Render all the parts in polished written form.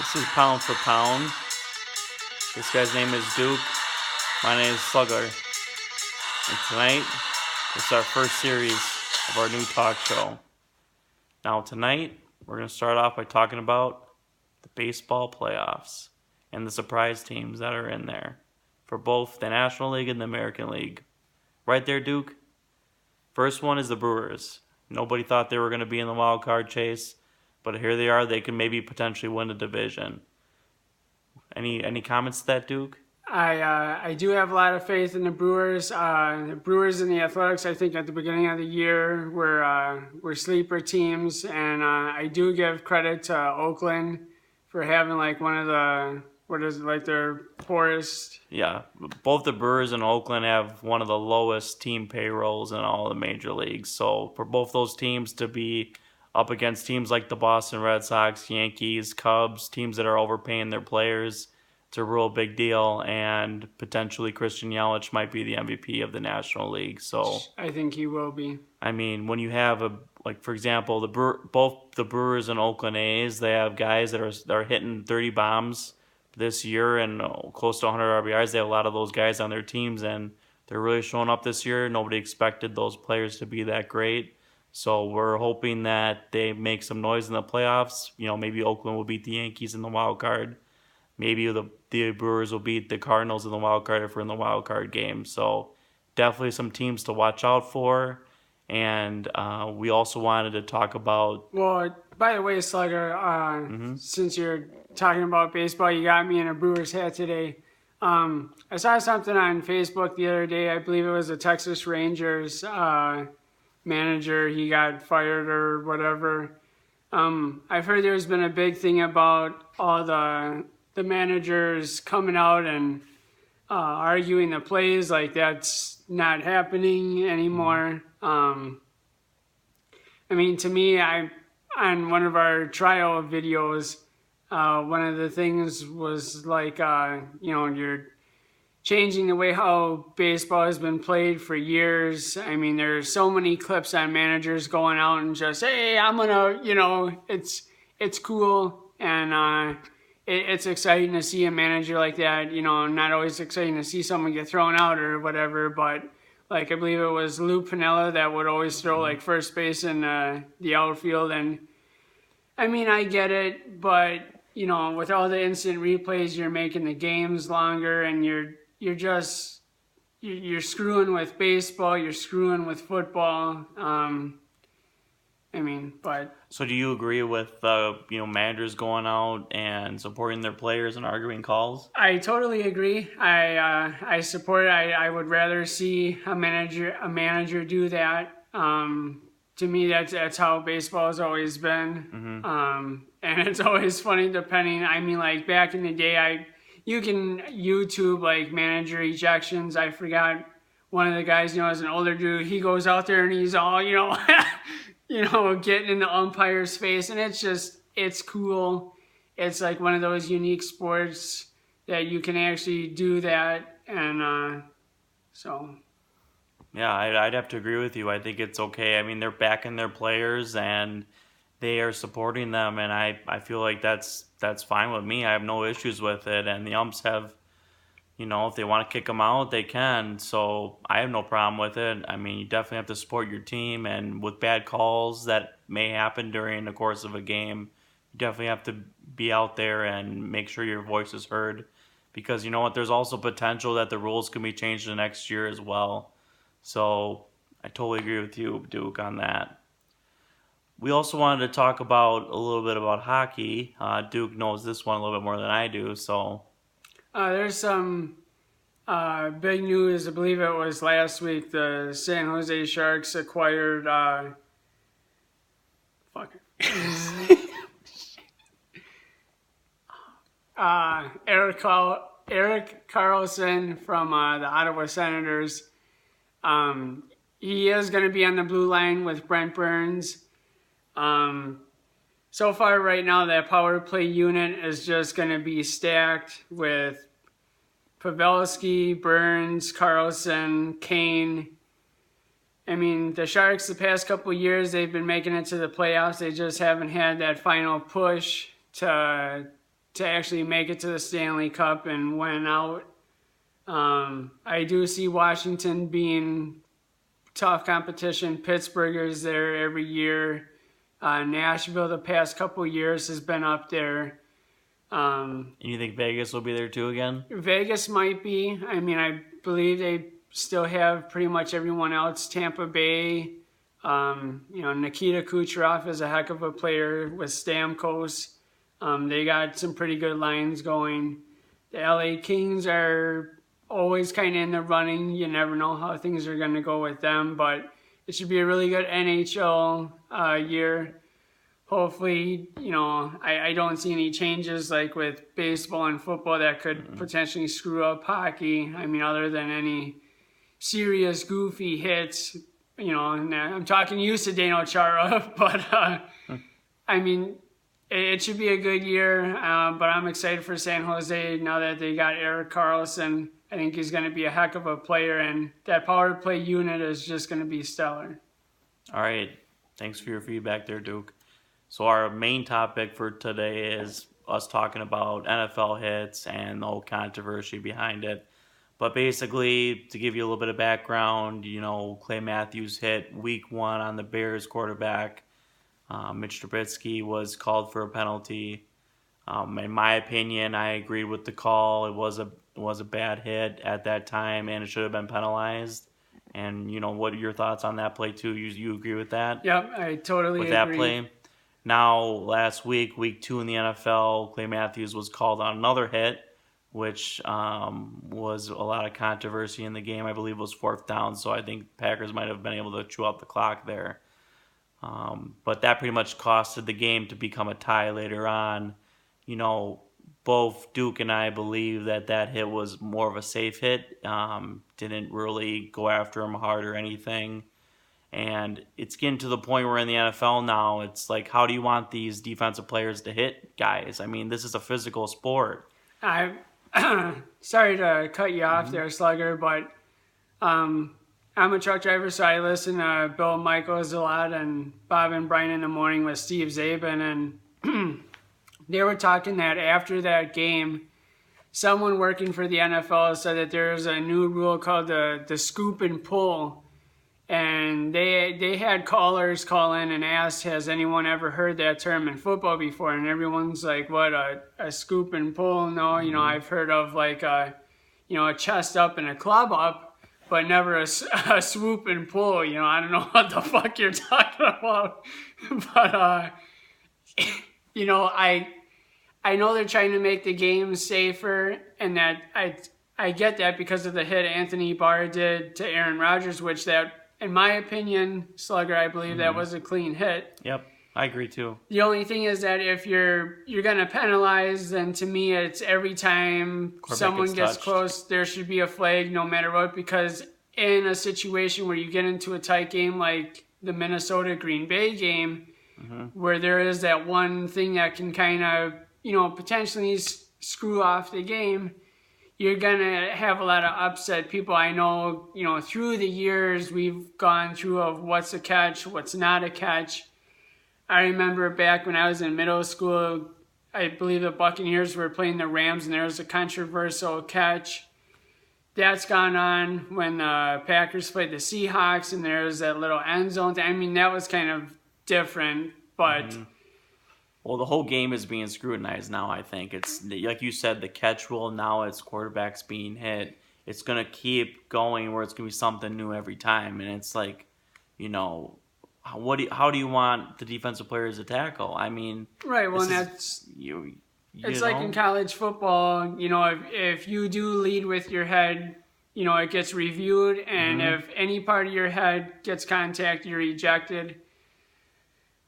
This is Pound for Pound. This guy's name is Duke. My name is Slugger. And tonight, this is our first series of our new talk show. Now tonight, we're going to start off by talking about the baseball playoffs and the surprise teams that are in there for both the National League and the American League. Right there, Duke. First one is the Brewers. Nobody thought they were going to be in the wild card chase, but here they are. They can maybe potentially win the division. Any comments to that, Duke? I do have a lot of faith in the Brewers. The Brewers and the Athletics, I think, at the beginning of the year were sleeper teams, and I do give credit to Oakland for having like one of the their poorest. Yeah, both the Brewers and Oakland have one of the lowest team payrolls in all the major leagues. So for both those teams to be up against teams like the Boston Red Sox, Yankees, Cubs, teams that are overpaying their players, it's a real big deal, and potentially Christian Yelich might be the MVP of the National League. So I think he will be. I mean, when you have for example, both the Brewers and Oakland A's, they have guys that are hitting 30 bombs this year and close to 100 RBIs. They have a lot of those guys on their teams, and they're really showing up this year. Nobody expected those players to be that great. So we're hoping that they make some noise in the playoffs. You know, maybe Oakland will beat the Yankees in the wild card. Maybe the Brewers will beat the Cardinals in the wild card if we're in the wild card game. So definitely some teams to watch out for. And we also wanted to talk about... Well, by the way, Slugger, since you're talking about baseball, you got me in a Brewers hat today. I saw something on Facebook the other day. I believe it was a Texas Rangers manager. He got fired or whatever. I've heard there's been a big thing about all the managers coming out and arguing the plays, like that's not happening anymore. I mean, to me, on one of our trial videos, one of the things was like, you're changing the way how baseball has been played for years. I mean, there's so many clips on managers going out and just, hey, I'm gonna, it's cool, and it's exciting to see a manager like that. Not always exciting to see someone get thrown out or whatever, but like I believe it was Lou Piniella that would always throw like first base in the outfield. And I mean, I get it, but with all the instant replays, you're making the games longer, and you're screwing with baseball, you're screwing with football. So do you agree with managers going out and supporting their players and arguing calls? I totally agree. I support it. I would rather see a manager do that. To me, that's how baseball has always been. And it's always funny depending. I mean, like back in the day, you can YouTube like manager ejections. I forgot one of the guys, as an older dude, he goes out there and he's all, getting in the umpire's face, and it's cool. It's like one of those unique sports that you can actually do that, and so. Yeah, I'd have to agree with you. I think it's okay. I mean, they're backing their players and they are supporting them, and I feel like that's fine with me. I have no issues with it, and the umps have, if they want to kick them out, they can. So I have no problem with it. I mean, you definitely have to support your team, and with bad calls that may happen during the course of a game, you definitely have to be out there and make sure your voice is heard, because you know what? There's also potential that the rules can be changed the next year as well. So I totally agree with you, Duke, on that. We also wanted to talk about a little bit about hockey. Duke knows this one a little bit more than I do, so... There's some big news. I believe it was last week. The San Jose Sharks acquired... Erik Karlsson from the Ottawa Senators. He is going to be on the blue line with Brent Burns. So far right now, that power play unit is just going to be stacked with Pavelski, Burns, Karlsson, Kane. I mean, the Sharks the past couple of years, they've been making it to the playoffs. They just haven't had that final push to to actually make it to the Stanley Cup and win out. I do see Washington being tough competition. Pittsburgh is there every year. Nashville the past couple years has been up there. And you think Vegas will be there too again? Vegas might be. I mean, I believe they still have pretty much everyone else. Tampa Bay, Nikita Kucherov is a heck of a player with Stamkos. They got some pretty good lines going. The LA Kings are always kind of in the running. You never know how things are going to go with them, but it should be a really good NHL year. Hopefully, I don't see any changes like with baseball and football that could potentially screw up hockey. I mean, other than any serious goofy hits, and I'm talking used to Dano Chara, but I mean, it should be a good year. But I'm excited for San Jose now that they got Erik Karlsson. I think he's going to be a heck of a player, and that power play unit is just going to be stellar. All right. Thanks for your feedback there, Duke. So our main topic for today is us talking about NFL hits and the whole controversy behind it. But basically, to give you a little bit of background, Clay Matthews hit week 1 on the Bears quarterback. Mitch Trubisky was called for a penalty. In my opinion, I agreed with the call. It was a bad hit at that time, and it should have been penalized. And, what are your thoughts on that play, too? You agree with that? Yep, I totally agree. With that play? Now, last week, week 2 in the NFL, Clay Matthews was called on another hit, which was a lot of controversy in the game. I believe it was 4th down, so I think Packers might have been able to chew up the clock there. But that pretty much costed the game to become a tie later on. Both Duke and I believe that hit was more of a safe hit. Didn't really go after him hard or anything. And it's getting to the point where in the NFL now, it's like, how do you want these defensive players to hit guys? I mean, this is a physical sport. I'm sorry to cut you off there, Slugger, but I'm a truck driver, so I listen to Bill Michaels a lot and Bob and Brian in the morning with Steve Zabin, and they were talking that after that game, someone working for the NFL said that there's a new rule called the scoop and pull. And they had callers call in and ask, has anyone ever heard that term in football before? And everyone's like, what, a scoop and pull? No, I've heard of like a chest up and a club up, but never a swoop and pull. I don't know what the fuck you're talking about. But, I know they're trying to make the game safer, and that I get that because of the hit Anthony Barr did to Aaron Rodgers, which that, in my opinion, Slugger, I believe that was a clean hit. Yep, I agree too. The only thing is that if you're going to penalize, then to me it's every time someone gets close, there should be a flag no matter what, because in a situation where you get into a tight game like the Minnesota-Green Bay game, where there is that one thing that can kind of, potentially screw off the game, you're going to have a lot of upset people. I know, through the years we've gone through of what's a catch, what's not a catch. I remember back when I was in middle school, I believe the Buccaneers were playing the Rams and there was a controversial catch. That's gone on when the Packers played the Seahawks and there was that little end zone thing. I mean, that was kind of different, but... Well, the whole game is being scrutinized now, I think. It's, like you said, the catch rule, now it's quarterbacks being hit. It's going to keep going where it's going to be something new every time. And it's like, how do you want the defensive players to tackle? I mean... Right, well, that's... It's like in college football, if you do lead with your head, it gets reviewed. And if any part of your head gets contact, you're ejected.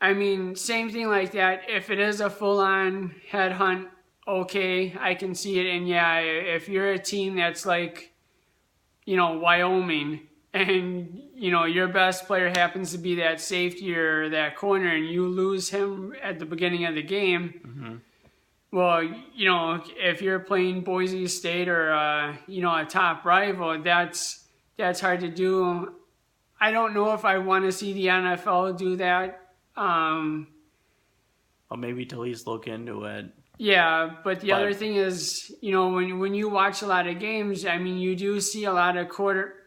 I mean, same thing like that. If it is a full-on head hunt, okay, I can see it. And yeah, if you're a team that's like, Wyoming, and, your best player happens to be that safety or that corner, and you lose him at the beginning of the game, well, if you're playing Boise State or, a top rival, that's hard to do. I don't know if I want to see the NFL do that. Well, But maybe to at least look into it. Yeah, but the other thing is, when you watch a lot of games, I mean, you do see a lot of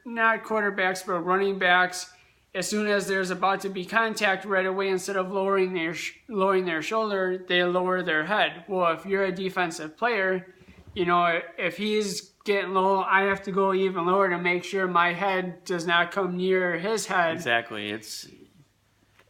not quarterbacks, but running backs. As soon as there's about to be contact, right away, instead of lowering their shoulder, they lower their head. Well, if you're a defensive player, if he's getting low, I have to go even lower to make sure my head does not come near his head. Exactly. It's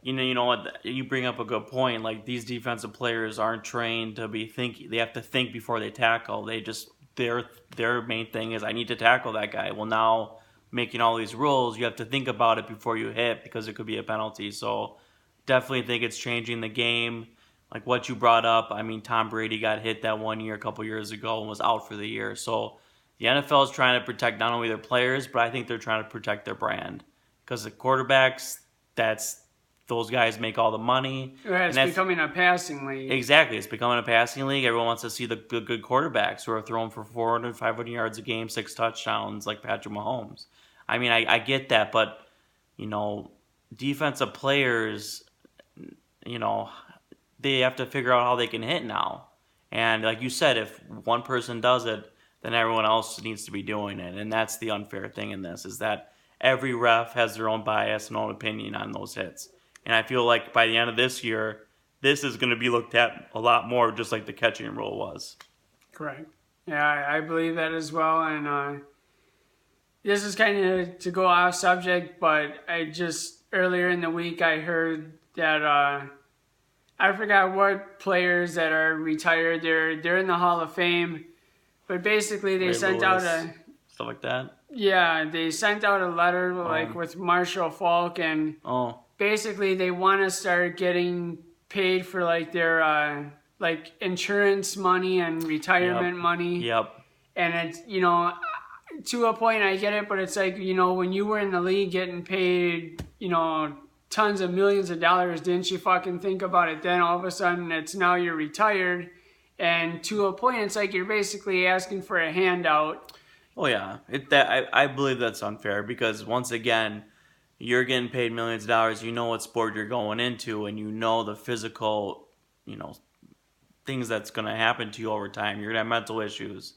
you know what, you bring up a good point. Like, these defensive players aren't trained to be thinking. They have to think before they tackle. They just their main thing is, I need to tackle that guy. Well, now making all these rules, you have to think about it before you hit, because it could be a penalty. So definitely think it's changing the game. Like what you brought up, I mean, Tom Brady got hit that one year a couple years ago and was out for the year. So the NFL is trying to protect not only their players, but I think they're trying to protect their brand, because the quarterbacks, those guys make all the money. Right, it's becoming a passing league. Exactly. It's becoming a passing league. Everyone wants to see the good quarterbacks who are throwing for 400, 500 yards a game, 6 touchdowns, like Patrick Mahomes. I mean, I get that, but, defensive players, they have to figure out how they can hit now. And like you said, if one person does it, then everyone else needs to be doing it. And that's the unfair thing in this, is that every ref has their own bias and own opinion on those hits. And I feel like by the end of this year, this is going to be looked at a lot more, just like the catching rule was. Correct. Yeah, I believe that as well. And this is kind of to go off subject, but earlier in the week, I heard that I forgot what players that are retired. They're in the Hall of Fame, but basically they sent out stuff like that. Yeah, they sent out a letter with Marshall Faulk, and basically they want to start getting paid for their insurance money and retirement money. Yep. And it's to a point I get it, but it's like when you were in the league getting paid tons of millions of dollars, didn't you fucking think about it then? All of a sudden it's now you're retired, and to a point it's like you're basically asking for a handout. Oh yeah, I believe that's unfair, because once again, you're getting paid millions of dollars. You know what sport you're going into, and you know the physical, things that's going to happen to you over time. You're going to have mental issues.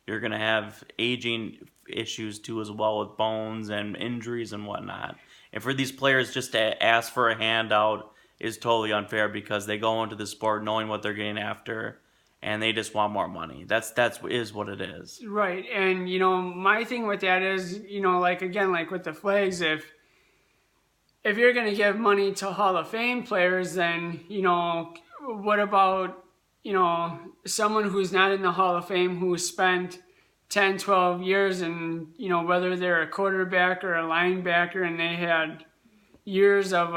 You're going to have aging issues too, as well, with bones and injuries and whatnot. And for these players just to ask for a handout is totally unfair, because they go into the sport knowing what they're getting after, and they just want more money. That's what it is. Right. And my thing with that is, like with the flags, if you're going to give money to Hall of Fame players, then what about someone who's not in the Hall of Fame, who spent 10, 12 years, and whether they're a quarterback or a linebacker, and they had years of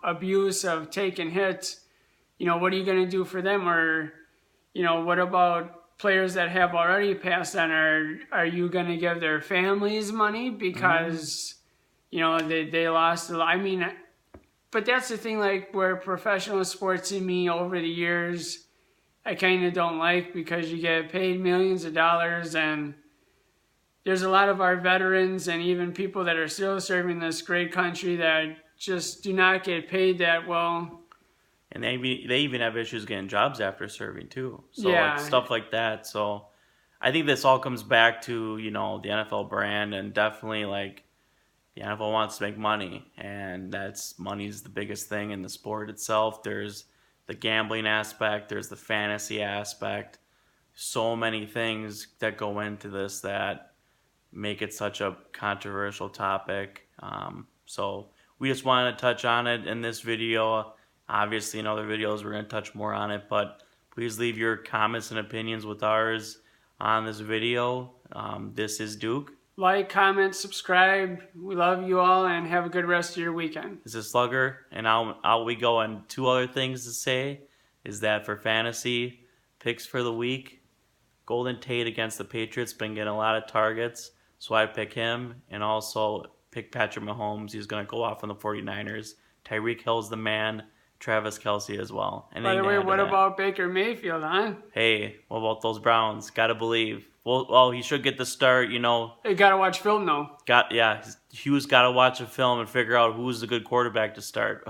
abuse, of taking hits. What are you going to do for them? Or what about players that have already passed on? Are you going to give their families money because they lost a lot? I mean, but that's the thing, where professional sports in me over the years, I kind of don't like, because you get paid millions of dollars, and there's a lot of our veterans and even people that are still serving this great country that just do not get paid that well. And they even have issues getting jobs after serving too. So yeah. Stuff like that. So I think this all comes back to, the NFL brand, and definitely the NFL wants to make money, and money's the biggest thing in the sport itself. There's the gambling aspect, there's the fantasy aspect, so many things that go into this that make it such a controversial topic. So we just wanted to touch on it in this video. Obviously, in other videos, we're going to touch more on it, but please leave your comments and opinions with ours on this video. This is Duke. Like, comment, subscribe. We love you all, and have a good rest of your weekend. This is Slugger, and out we go. And 2 other things to say is that for fantasy picks for the week, Golden Tate against the Patriots been getting a lot of targets, so I pick him, and also pick Patrick Mahomes. He's going to go off on the 49ers. Tyreek Hill's the man. Travis Kelce as well. And by the way, what about Baker Mayfield, huh? Hey, what about those Browns? Gotta believe. Well, he should get the start, You gotta watch film, though. Hugh's gotta watch a film and figure out who's a good quarterback to start.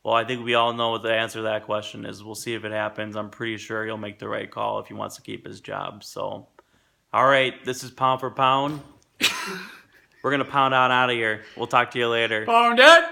Well, I think we all know what the answer to that question is. We'll see if it happens. I'm pretty sure he'll make the right call if he wants to keep his job. So, all right, this is Pound for Pound. We're going to pound on out of here. We'll talk to you later. Pound it!